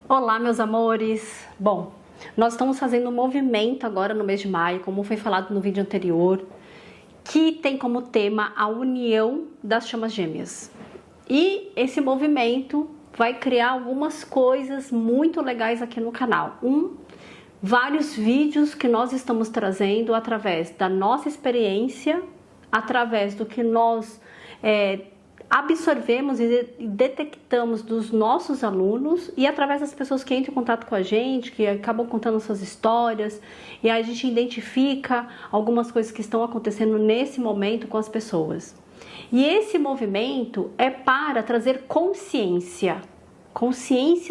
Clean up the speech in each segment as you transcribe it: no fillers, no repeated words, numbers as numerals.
Olá, meus amores! Bom, nós estamos fazendo um movimento agora no mês de maio, como foi falado no vídeo anterior, que tem como tema a união das chamas gêmeas. E esse movimento vai criar algumas coisas muito legais aqui no canal. Vários vídeos que nós estamos trazendo através da nossa experiência, através do que nós absorvemos e detectamos dos nossos alunos e através das pessoas que entram em contato com a gente, que acabam contando suas histórias, e aí a gente identifica algumas coisas que estão acontecendo nesse momento com as pessoas. E esse movimento é para trazer consciência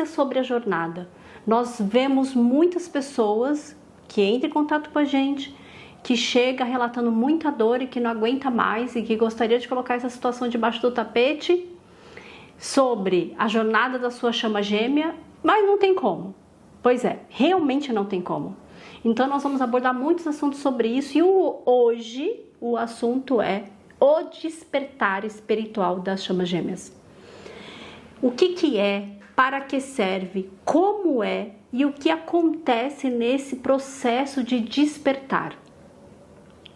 sobre a jornada. Nós vemos muitas pessoas que entram em contato com a gente, que chega relatando muita dor e que não aguenta mais e que gostaria de colocar essa situação debaixo do tapete sobre a jornada da sua chama gêmea, mas não tem como. Pois é, realmente não tem como. Então nós vamos abordar muitos assuntos sobre isso e hoje o assunto é o despertar espiritual das chamas gêmeas. O que é, para que serve, como é e o que acontece nesse processo de despertar.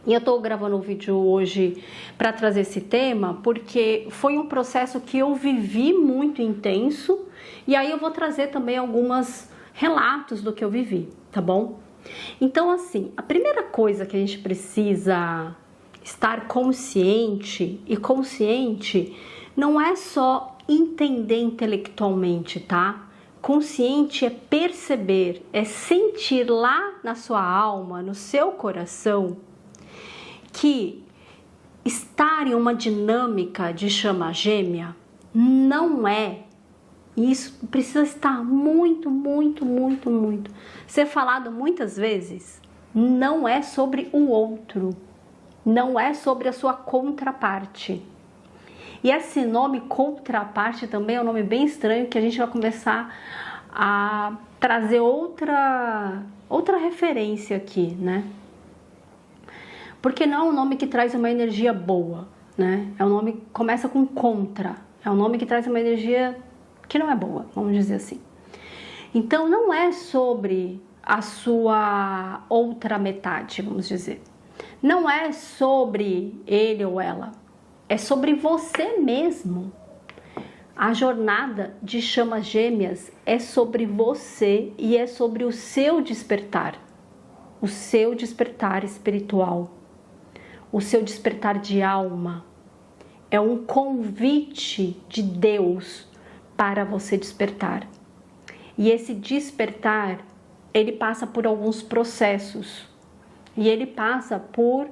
E eu tô gravando um vídeo hoje para trazer esse tema porque foi um processo que eu vivi muito intenso e aí eu vou trazer também alguns relatos do que eu vivi, tá bom? Então assim, a primeira coisa que a gente precisa estar consciente, e consciente não é só entender intelectualmente, tá? Consciente é perceber, é sentir lá na sua alma, no seu coração, que estar em uma dinâmica de chama gêmea não é, isso precisa estar muito ser falado muitas vezes, não é sobre o outro, não é sobre a sua contraparte. E esse nome contraparte também é um nome bem estranho que a gente vai começar a trazer outra referência aqui, né? Porque não é um nome que traz uma energia boa, né? É um nome que começa com contra. É um nome que traz uma energia que não é boa, vamos dizer assim. Então não é sobre a sua outra metade, vamos dizer. Não é sobre ele ou ela. É sobre você mesmo. A jornada de chamas gêmeas é sobre você e é sobre o seu despertar. O seu despertar espiritual. O seu despertar de alma. É um convite de Deus para você despertar. E esse despertar, ele passa por alguns processos. E ele passa por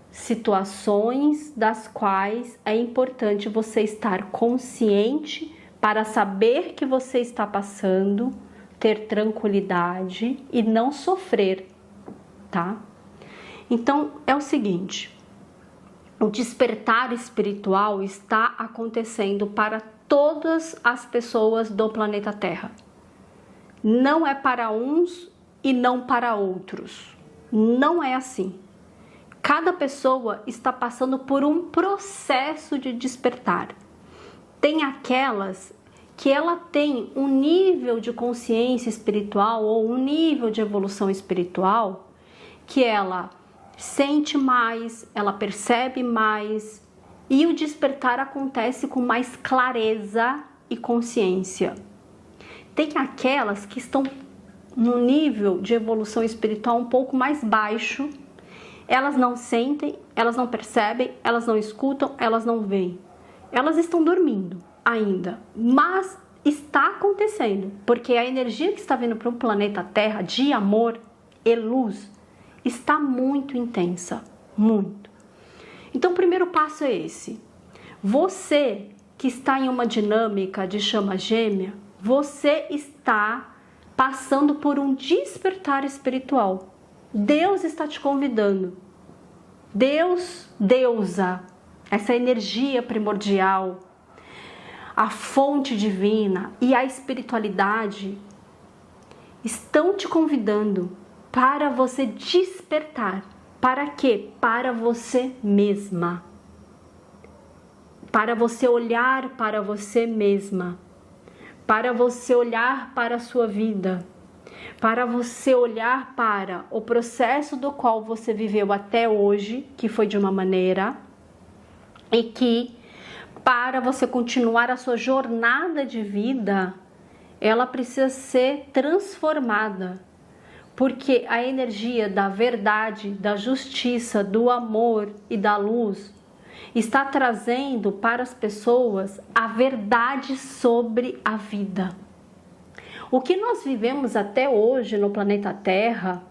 situações das quais é importante você estar consciente para saber que você está passando, ter tranquilidade e não sofrer, tá? Então, é o seguinte, o despertar espiritual está acontecendo para todas as pessoas do planeta Terra. Não é para uns e não para outros. Não é assim. Cada pessoa está passando por um processo de despertar. Tem aquelas que ela tem um nível de consciência espiritual ou um nível de evolução espiritual que ela sente mais, ela percebe mais e o despertar acontece com mais clareza e consciência. Tem aquelas que estão no nível de evolução espiritual um pouco mais baixo, elas não sentem, elas não percebem, elas não escutam, elas não veem. Elas estão dormindo ainda, mas está acontecendo, porque a energia que está vindo para o planeta Terra de amor e luz está muito intensa, muito. Então o primeiro passo é esse. Você que está em uma dinâmica de chama gêmea, você está passando por um despertar espiritual. Deus está te convidando. Deusa, essa energia primordial, a fonte divina e a espiritualidade estão te convidando para você despertar. Para quê? Para você mesma. Para você olhar para você mesma. para você olhar para a sua vida, para você olhar para o processo do qual você viveu até hoje, que foi de uma maneira, e que para você continuar a sua jornada de vida, ela precisa ser transformada, porque a energia da verdade, da justiça, do amor e da luz está trazendo para as pessoas a verdade sobre a vida. O que nós vivemos até hoje no planeta Terra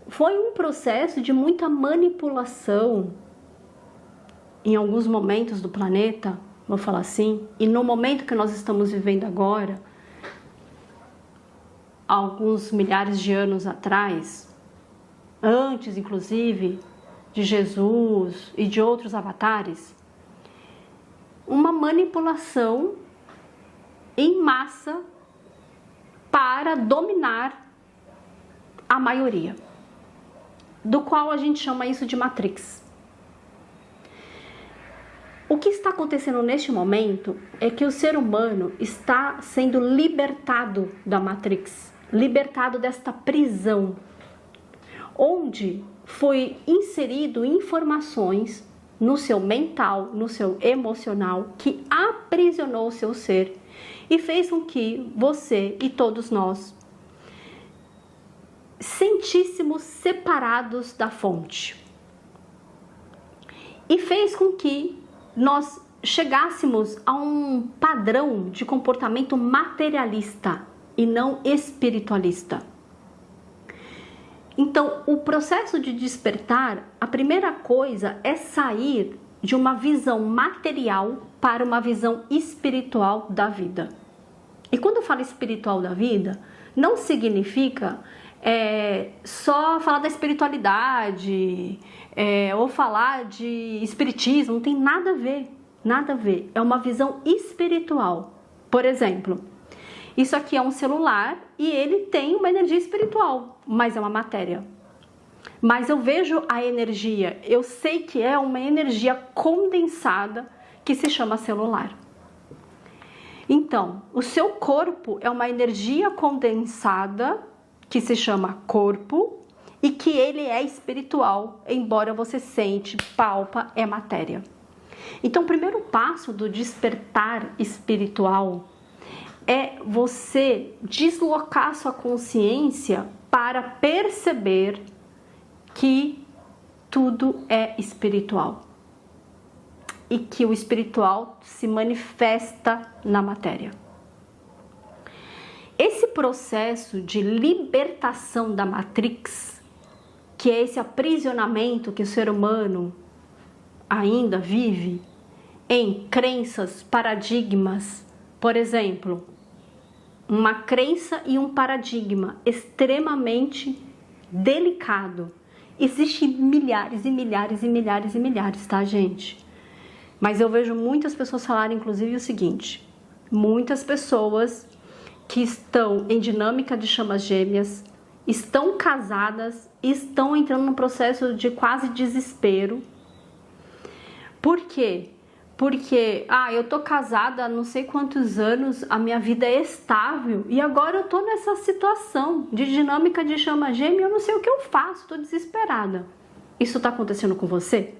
foi um processo de muita manipulação em alguns momentos do planeta, vou falar assim, e no momento que nós estamos vivendo agora, alguns milhares de anos atrás, antes inclusive de Jesus e de outros avatares, uma manipulação em massa para dominar a maioria, do qual a gente chama isso de Matrix. O que está acontecendo neste momento é que o ser humano está sendo libertado da Matrix, libertado desta prisão, onde foi inserido informações no seu mental, no seu emocional, que aprisionou o seu ser e fez com que você e todos nós sentíssemos separados da fonte. E fez com que nós chegássemos a um padrão de comportamento materialista e não espiritualista. Então, o processo de despertar, a primeira coisa é sair de uma visão material para uma visão espiritual da vida. E quando eu falo espiritual da vida, não significa só falar da espiritualidade, ou falar de espiritismo, não tem nada a ver, nada a ver. É uma visão espiritual. Por exemplo, isso aqui é um celular e ele tem uma energia espiritual, mas é uma matéria. Mas eu vejo a energia, eu sei que é uma energia condensada que se chama celular. Então, o seu corpo é uma energia condensada que se chama corpo e que ele é espiritual, embora você sente, palpa, é matéria. Então, o primeiro passo do despertar espiritual é você deslocar sua consciência para perceber que tudo é espiritual e que o espiritual se manifesta na matéria. Esse processo de libertação da Matrix, que é esse aprisionamento que o ser humano ainda vive em crenças, paradigmas, por exemplo, uma crença e um paradigma extremamente delicado. Existem milhares e milhares e milhares e milhares, tá, gente? Mas eu vejo muitas pessoas falarem, inclusive, o seguinte: muitas pessoas que estão em dinâmica de chamas gêmeas, estão casadas, estão entrando num processo de quase desespero. Por quê? Porque, eu tô casada há não sei quantos anos, a minha vida é estável e agora eu tô nessa situação de dinâmica de chama gêmea, eu não sei o que eu faço, tô desesperada. Isso tá acontecendo com você?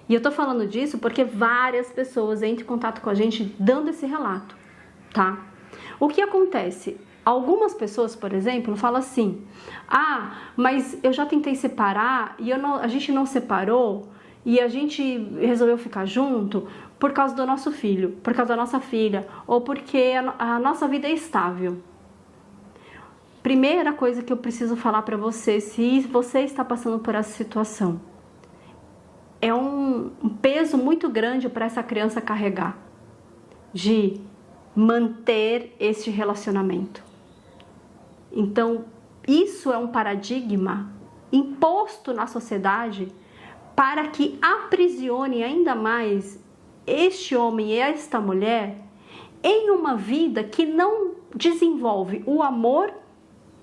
E eu tô falando disso porque várias pessoas entram em contato com a gente dando esse relato, tá? O que acontece? Algumas pessoas, por exemplo, falam assim: mas eu já tentei separar e a gente não separou e a gente resolveu ficar junto por causa do nosso filho, por causa da nossa filha, ou porque a nossa vida é estável. Primeira coisa que eu preciso falar para você, se você está passando por essa situação, é um peso muito grande para essa criança carregar, de manter este relacionamento. Então, isso é um paradigma imposto na sociedade para que aprisione ainda mais este homem e esta mulher em uma vida que não desenvolve o amor,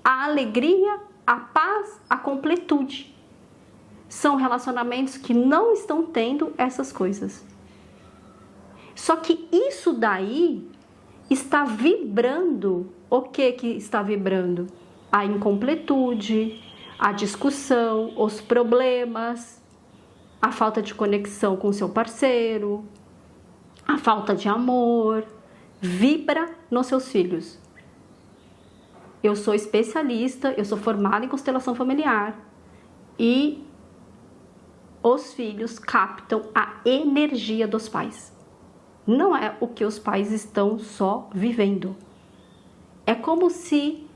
a alegria, a paz, a completude. São relacionamentos que não estão tendo essas coisas. Só que isso daí está vibrando. O que está vibrando? A incompletude, a discussão, os problemas, a falta de conexão com seu parceiro, a falta de amor. Vibra nos seus filhos. Eu sou especialista, eu sou formada em constelação familiar e os filhos captam a energia dos pais. Não é o que os pais estão só vivendo. É como se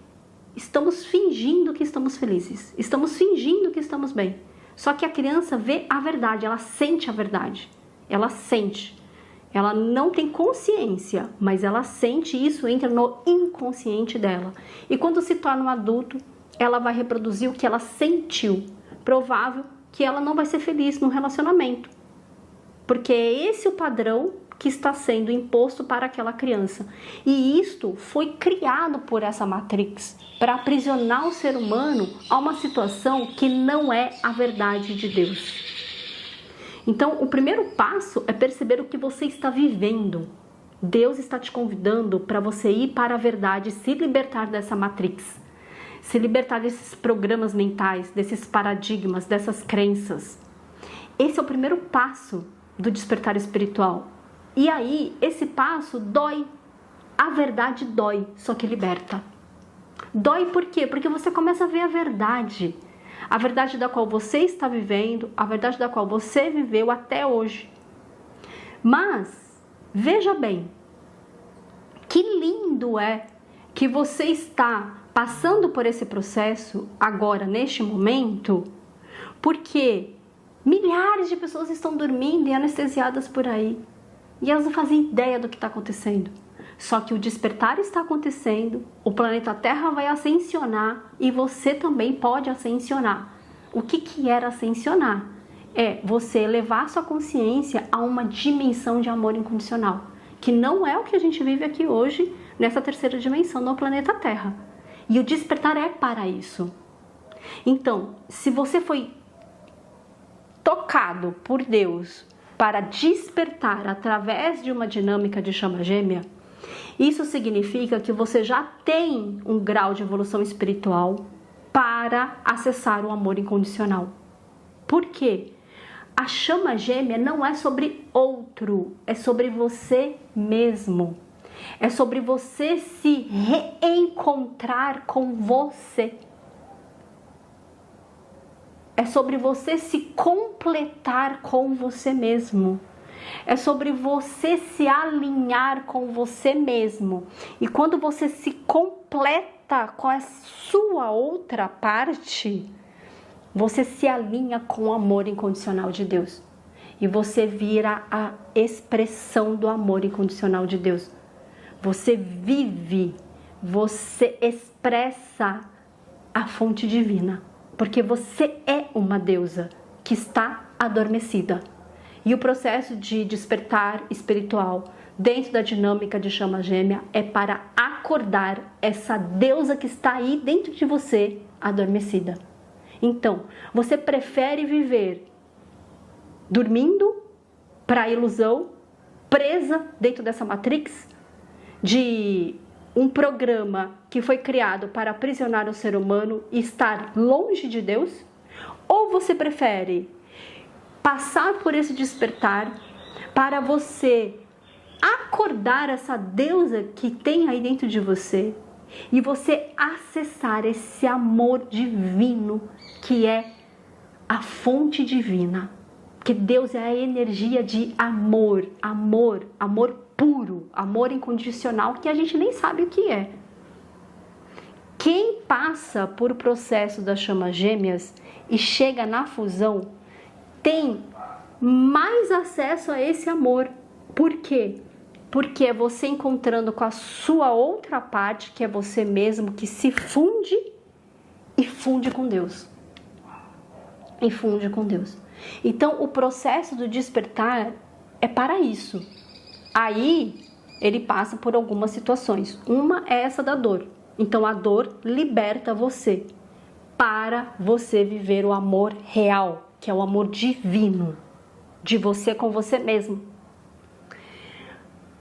estamos fingindo que estamos felizes, estamos fingindo que estamos bem. Só que a criança vê a verdade, ela sente a verdade, ela sente. Ela não tem consciência, mas ela sente, e isso entra no inconsciente dela. E quando se torna um adulto, ela vai reproduzir o que ela sentiu. Provável que ela não vai ser feliz no relacionamento. Porque é esse o padrão que está sendo imposto para aquela criança. E isto foi criado por essa Matrix para aprisionar o ser humano a uma situação que não é a verdade de Deus. Então, o primeiro passo é perceber o que você está vivendo. Deus está te convidando para você ir para a verdade, se libertar dessa Matrix, se libertar desses programas mentais, desses paradigmas, dessas crenças. Esse é o primeiro passo do despertar espiritual. E aí, esse passo dói. A verdade dói, só que liberta. Dói por quê? Porque você começa a ver a verdade. A verdade da qual você está vivendo, a verdade da qual você viveu até hoje. Mas, veja bem, que lindo é que você está passando por esse processo agora, neste momento, porque milhares de pessoas estão dormindo e anestesiadas por aí. E elas não fazem ideia do que está acontecendo. Só que o despertar está acontecendo, o planeta Terra vai ascensionar e você também pode ascensionar. O que era ascensionar? É você elevar sua consciência a uma dimensão de amor incondicional, que não é o que a gente vive aqui hoje, nessa terceira dimensão no planeta Terra. E o despertar é para isso. Então, se você foi tocado por Deus para despertar através de uma dinâmica de chama gêmea, isso significa que você já tem um grau de evolução espiritual para acessar o amor incondicional. Por quê? A chama gêmea não é sobre outro, é sobre você mesmo. É sobre você se reencontrar com você. É sobre você se completar com você mesmo. É sobre você se alinhar com você mesmo. E quando você se completa com a sua outra parte, você se alinha com o amor incondicional de Deus. E você vira a expressão do amor incondicional de Deus. Você vive, você expressa a fonte divina. Porque você é uma deusa que está adormecida. E o processo de despertar espiritual dentro da dinâmica de chama gêmea é para acordar essa deusa que está aí dentro de você adormecida. Então, você prefere viver dormindo para a ilusão, presa dentro dessa matrix de um programa que foi criado para aprisionar o ser humano e estar longe de Deus? Ou você prefere passar por esse despertar para você acordar essa deusa que tem aí dentro de você e você acessar esse amor divino que é a fonte divina? Porque Deus é a energia de amor, amor, amor puro, amor incondicional, que a gente nem sabe o que é. Quem passa por o processo das chamas gêmeas e chega na fusão tem mais acesso a esse amor. Por quê? Porque é você encontrando com a sua outra parte, que é você mesmo, que se funde e funde com Deus. E funde com Deus. Então, o processo do despertar é para isso. Aí, ele passa por algumas situações. Uma é essa da dor. Então, a dor liberta você para você viver o amor real, que é o amor divino, de você com você mesmo.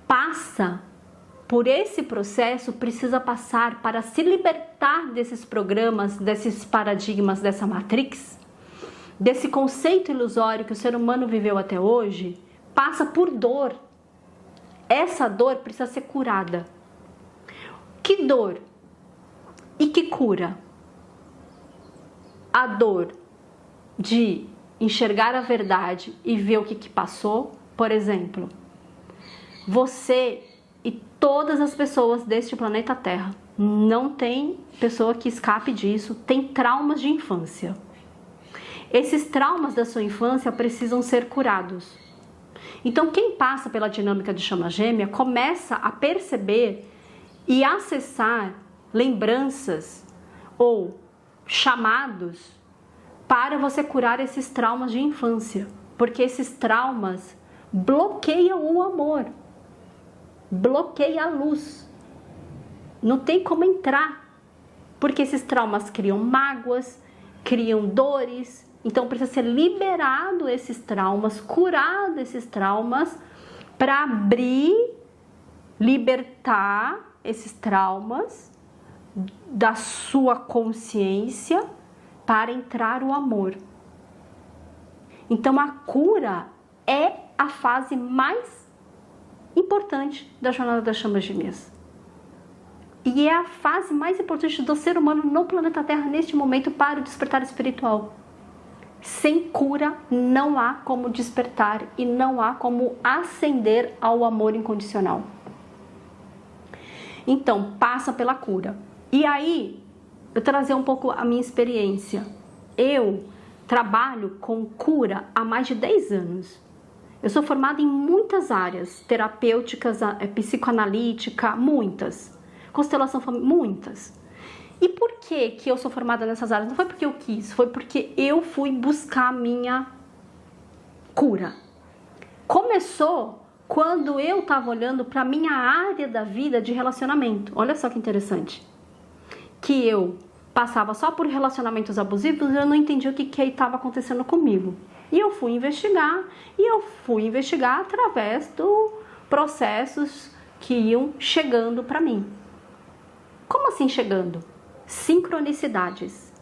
Passa por esse processo, precisa passar para se libertar desses programas, desses paradigmas, dessa matrix, desse conceito ilusório que o ser humano viveu até hoje, passa por dor. Essa dor precisa ser curada. Que dor? E que cura? A dor de enxergar a verdade e ver o que passou. Por exemplo, você e todas as pessoas deste planeta Terra, não tem pessoa que escape disso, tem traumas de infância. Esses traumas da sua infância precisam ser curados. Então, quem passa pela dinâmica de chama gêmea começa a perceber e acessar lembranças ou chamados para você curar esses traumas de infância, porque esses traumas bloqueiam o amor, bloqueiam a luz, não tem como entrar, porque esses traumas criam mágoas, criam dores. Então precisa ser liberado esses traumas, curado esses traumas, para abrir, libertar esses traumas da sua consciência para entrar o amor. Então a cura é a fase mais importante da jornada das chamas gêmeas. E é a fase mais importante do ser humano no planeta Terra neste momento para o despertar espiritual. Sem cura não há como despertar e não há como ascender ao amor incondicional. Então, passa pela cura. E aí, eu trazer um pouco a minha experiência. Eu trabalho com cura há mais de 10 anos. Eu sou formada em muitas áreas, terapêuticas, psicoanalítica, muitas. Constelação familiar, muitas. E por que eu sou formada nessas áreas? Não foi porque eu quis, foi porque eu fui buscar a minha cura. Começou quando eu estava olhando para a minha área da vida de relacionamento. Olha só que interessante. Que eu passava só por relacionamentos abusivos e eu não entendia o que estava acontecendo comigo. E eu fui investigar, através dos processos que iam chegando para mim. Como assim chegando? Sincronicidades.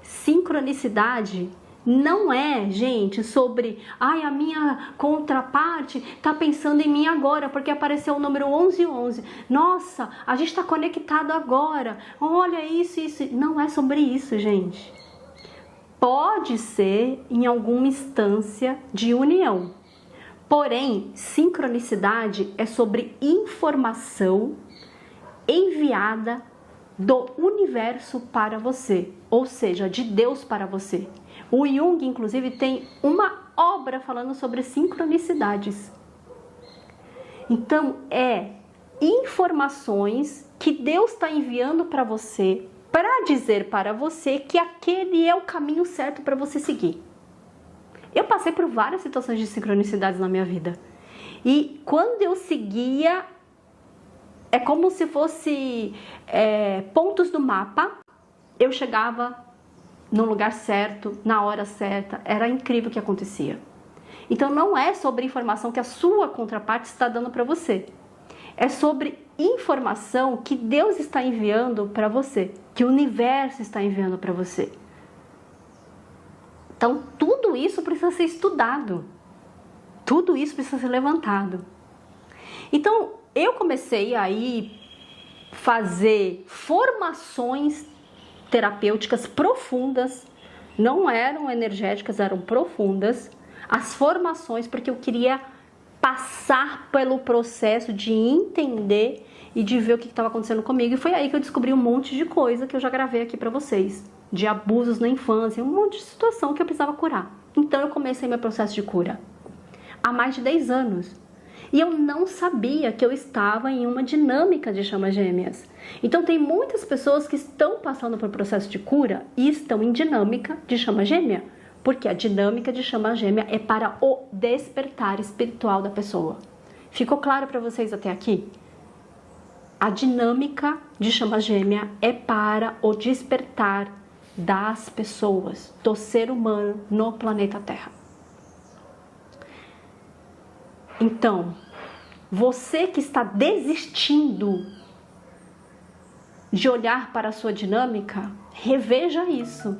Sincronicidade não é, gente, sobre a minha contraparte tá pensando em mim agora porque apareceu o número 1111. Nossa, a gente tá conectado agora. Olha isso. Não é sobre isso, gente. Pode ser em alguma instância de união. Porém, sincronicidade é sobre informação enviada do universo para você, ou seja, de Deus para você. O Jung, inclusive, tem uma obra falando sobre sincronicidades. Então, é informações que Deus está enviando para você, para dizer para você que aquele é o caminho certo para você seguir. Eu passei por várias situações de sincronicidades na minha vida. E quando eu seguia, é como se fosse pontos do mapa, eu chegava no lugar certo, na hora certa. Era incrível o que acontecia. Então não é sobre informação que a sua contraparte está dando para você. É sobre informação que Deus está enviando para você, que o universo está enviando para você. Então tudo isso precisa ser estudado. Tudo isso precisa ser levantado. Então eu comecei aí fazer formações terapêuticas profundas, não eram energéticas, eram profundas, as formações, porque eu queria passar pelo processo de entender e de ver o que estava acontecendo comigo, e foi aí que eu descobri um monte de coisa que eu já gravei aqui para vocês, de abusos na infância, um monte de situação que eu precisava curar. Então eu comecei meu processo de cura há mais de 10 anos. E eu não sabia que eu estava em uma dinâmica de chamas gêmeas. Então tem muitas pessoas que estão passando por processo de cura e estão em dinâmica de chama gêmea. Porque a dinâmica de chama gêmea é para o despertar espiritual da pessoa. Ficou claro para vocês até aqui? A dinâmica de chama gêmea é para o despertar das pessoas, do ser humano no planeta Terra. Então, Você que está desistindo de olhar para a sua dinâmica, reveja isso.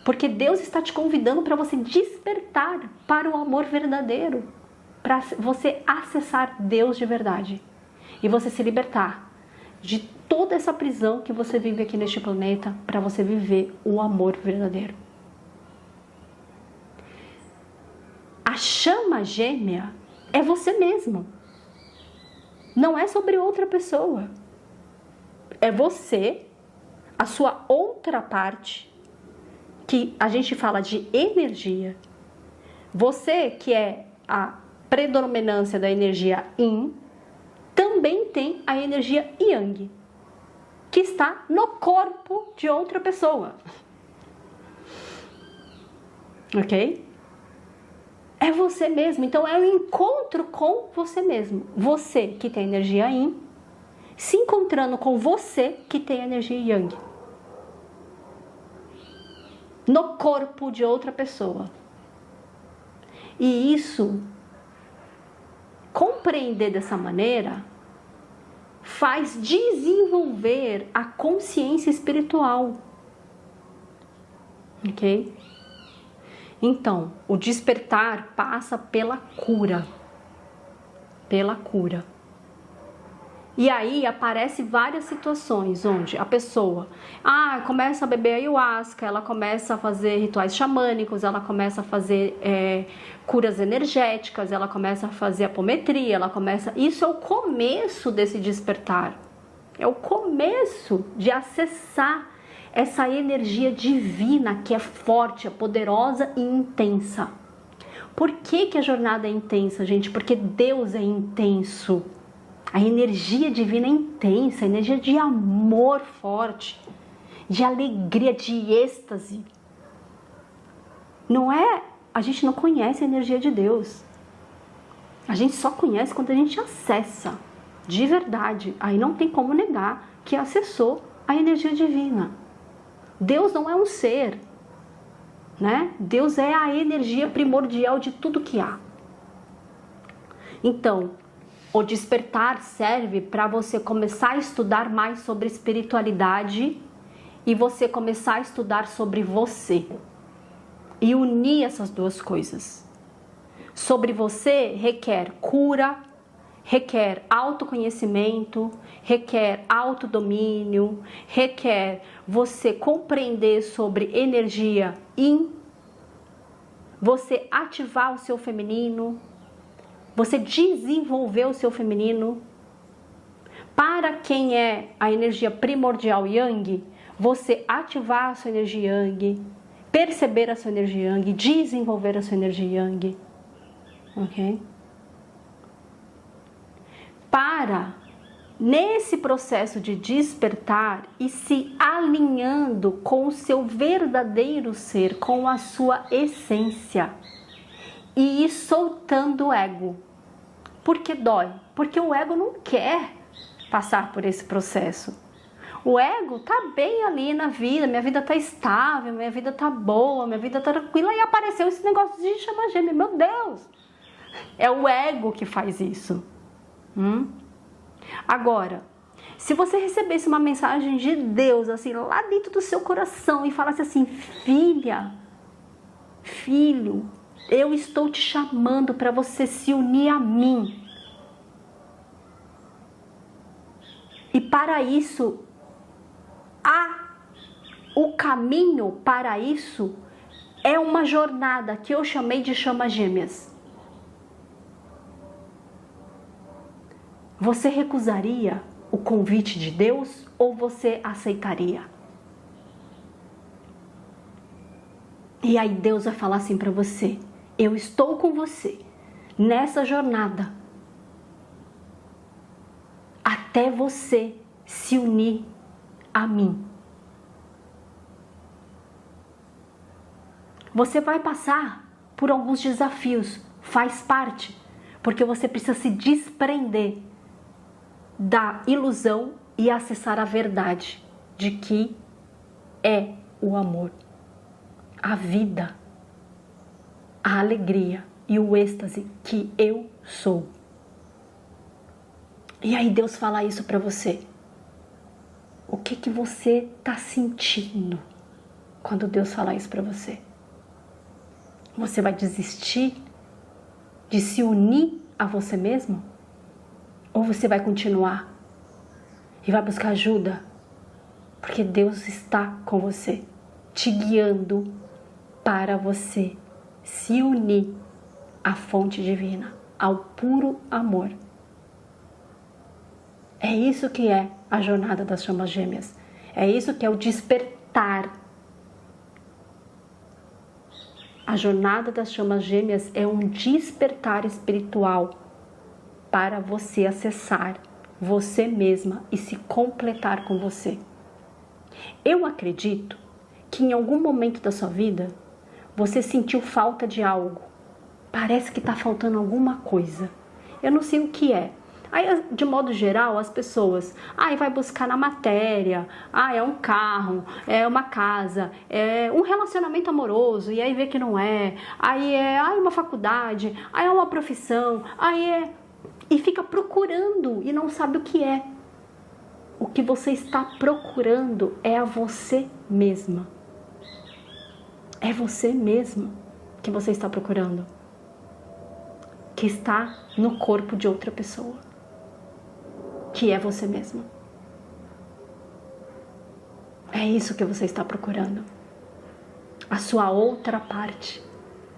Porque Deus está te convidando para você despertar para o amor verdadeiro, para você acessar Deus de verdade e você se libertar de toda essa prisão que você vive aqui neste planeta, para você viver o amor verdadeiro. A chama gêmea é você mesmo. Não é sobre outra pessoa. É você, a sua outra parte, que a gente fala de energia. Você que é a predominância da energia Yin, também tem a energia Yang, que está no corpo de outra pessoa. Ok? É você mesmo. Então é um encontro com você mesmo. Você que tem energia Yin, se encontrando com você que tem energia Yang. No corpo de outra pessoa. E isso, compreender dessa maneira, faz desenvolver a consciência espiritual. Ok? Então, o despertar passa pela cura. Pela cura. E aí aparecem várias situações onde a pessoa começa a beber ayahuasca, ela começa a fazer rituais xamânicos, ela começa a fazer curas energéticas, ela começa a fazer apometria, Isso é o começo desse despertar. É o começo de acessar essa energia divina que é forte, é poderosa e intensa. Por que a jornada é intensa, gente? Porque Deus é intenso. A energia divina é intensa, a energia de amor forte, de alegria, de êxtase. A gente não conhece a energia de Deus. A gente só conhece quando a gente acessa, de verdade. Aí não tem como negar que acessou a energia divina. Deus não é um ser, né? Deus é a energia primordial de tudo que há. Então, o despertar serve para você começar a estudar mais sobre espiritualidade e você começar a estudar sobre você e unir essas duas coisas. Sobre você requer cura, requer autoconhecimento, requer autodomínio, requer você compreender sobre energia Yin, você ativar o seu feminino, você desenvolver o seu feminino. Para quem é a energia primordial Yang, você ativar a sua energia Yang, perceber a sua energia Yang, desenvolver a sua energia Yang. Ok? Nesse processo de despertar e se alinhando com o seu verdadeiro ser, com a sua essência, e ir soltando o ego. Por que dói? Porque o ego não quer passar por esse processo. O ego tá bem ali na vida, minha vida tá estável, minha vida tá boa, minha vida tá tranquila, e apareceu esse negócio de chama gêmea. Meu Deus! É o ego que faz isso. Agora, se você recebesse uma mensagem de Deus, assim, lá dentro do seu coração, e falasse assim: filha, filho, eu estou te chamando para você se unir a mim. E para isso, o caminho para isso é uma jornada que eu chamei de chamas gêmeas. Você recusaria o convite de Deus ou você aceitaria? E aí Deus vai falar assim para você: eu estou com você nessa jornada até você se unir a mim. Você vai passar por alguns desafios, faz parte, porque você precisa se desprender da ilusão e acessar a verdade de que é o amor, a vida, a alegria e o êxtase que eu sou. E aí Deus fala isso para você. O que você tá sentindo quando Deus fala isso para você? Você vai desistir de se unir a você mesmo? Ou você vai continuar e vai buscar ajuda? Porque Deus está com você, te guiando para você se unir à fonte divina, ao puro amor. É isso que é a jornada das chamas gêmeas. É isso que é o despertar. A jornada das chamas gêmeas é um despertar espiritual para você acessar você mesma e se completar com você. Eu acredito que em algum momento da sua vida você sentiu falta de algo. Parece que está faltando alguma coisa. Eu não sei o que é. Aí, de modo geral, as pessoas, vai buscar na matéria, é um carro, é uma casa, é um relacionamento amoroso, e aí vê que não é, aí é uma faculdade, aí é uma profissão, e fica procurando e não sabe o que é. O que você está procurando é a você mesma. É você mesma que você está procurando, que está no corpo de outra pessoa, que é você mesma. É isso que você está procurando. A sua outra parte,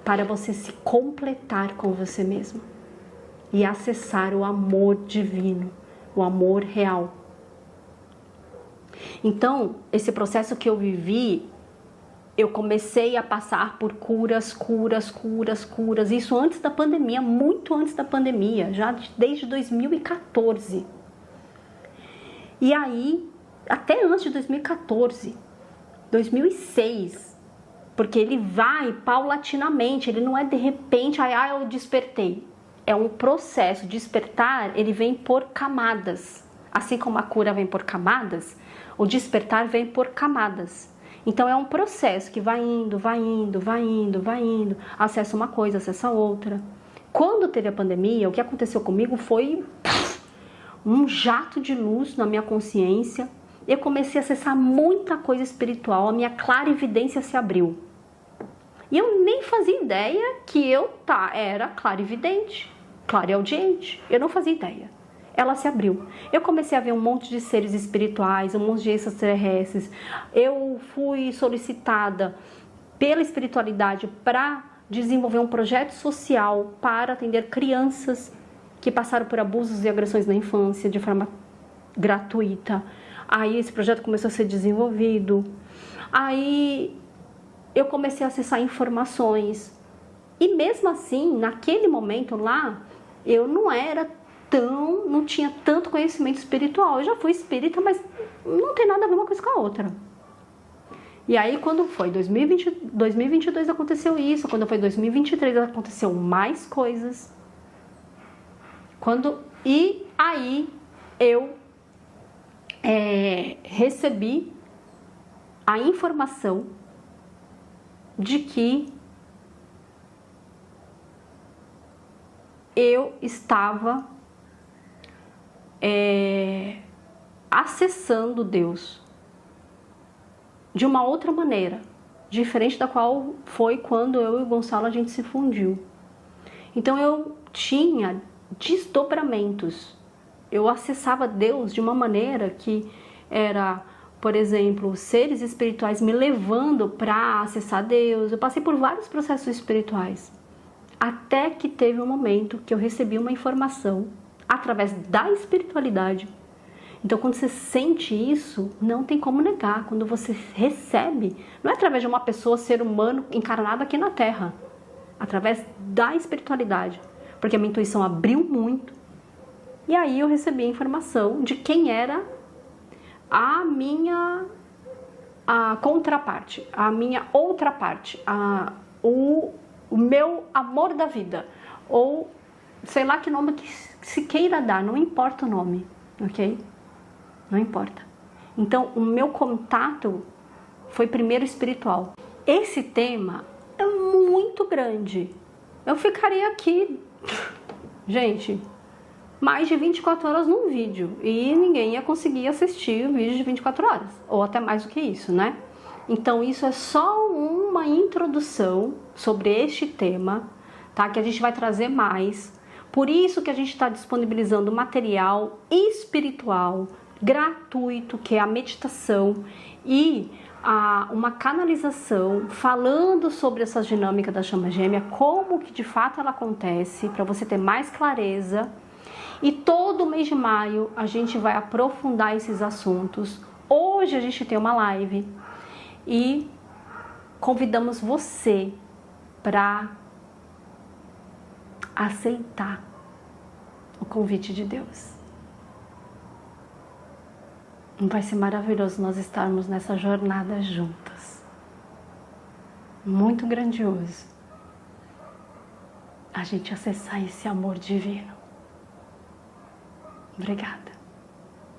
para você se completar com você mesmo e acessar o amor divino, o amor real. Então, esse processo que eu vivi, eu comecei a passar por curas, isso antes da pandemia, muito antes da pandemia, já desde 2014. E aí, até antes de 2014, 2006, porque ele vai paulatinamente, ele não é de repente, eu despertei. É um processo, despertar, ele vem por camadas. Assim como a cura vem por camadas, o despertar vem por camadas. Então é um processo que vai indo, acessa uma coisa, acessa outra. Quando teve a pandemia, o que aconteceu comigo foi um jato de luz na minha consciência. Eu comecei a acessar muita coisa espiritual, a minha clarividência se abriu. E eu nem fazia ideia que eu era clarividente, clareaudiente. Eu não fazia ideia. Ela se abriu. Eu comecei a ver um monte de seres espirituais, um monte de extraterrestres. Eu fui solicitada pela espiritualidade para desenvolver um projeto social para atender crianças que passaram por abusos e agressões na infância de forma gratuita. Aí esse projeto começou a ser desenvolvido. Aí eu comecei a acessar informações. E mesmo assim, naquele momento lá, eu não tinha tanto conhecimento espiritual. Eu já fui espírita, mas não tem nada a ver uma coisa com a outra. E aí, quando foi 2022 aconteceu isso, quando foi 2023 aconteceu mais coisas. E aí eu recebi a informação de que eu estava acessando Deus de uma outra maneira, diferente da qual foi quando eu e o Gonçalo a gente se fundiu. Então eu tinha desdobramentos. Eu acessava Deus de uma maneira que era, por exemplo, seres espirituais me levando para acessar Deus. Eu passei por vários processos espirituais. Até que teve um momento que eu recebi uma informação através da espiritualidade. Então, quando você sente isso, não tem como negar. Quando você recebe, não é através de uma pessoa, ser humano, encarnado aqui na Terra. Através da espiritualidade. Porque a minha intuição abriu muito. E aí eu recebi a informação de quem era a minha contraparte, a minha outra parte, o meu amor da vida, ou sei lá que nome que se queira dar, não importa o nome, ok? Não importa. Então, o meu contato foi primeiro espiritual. Esse tema é muito grande. Eu ficaria aqui, gente, mais de 24 horas num vídeo e ninguém ia conseguir assistir o vídeo de 24 horas, ou até mais do que isso, né? Então isso é só uma introdução sobre este tema, tá? Que a gente vai trazer mais. Por isso que a gente está disponibilizando material espiritual gratuito, que é a meditação e uma canalização falando sobre essa dinâmica da chama gêmea, como que de fato ela acontece, para você ter mais clareza. E todo mês de maio a gente vai aprofundar esses assuntos. Hoje a gente tem uma live e convidamos você para aceitar o convite de Deus. Vai ser maravilhoso nós estarmos nessa jornada juntas. Muito grandioso a gente acessar esse amor divino. Obrigada.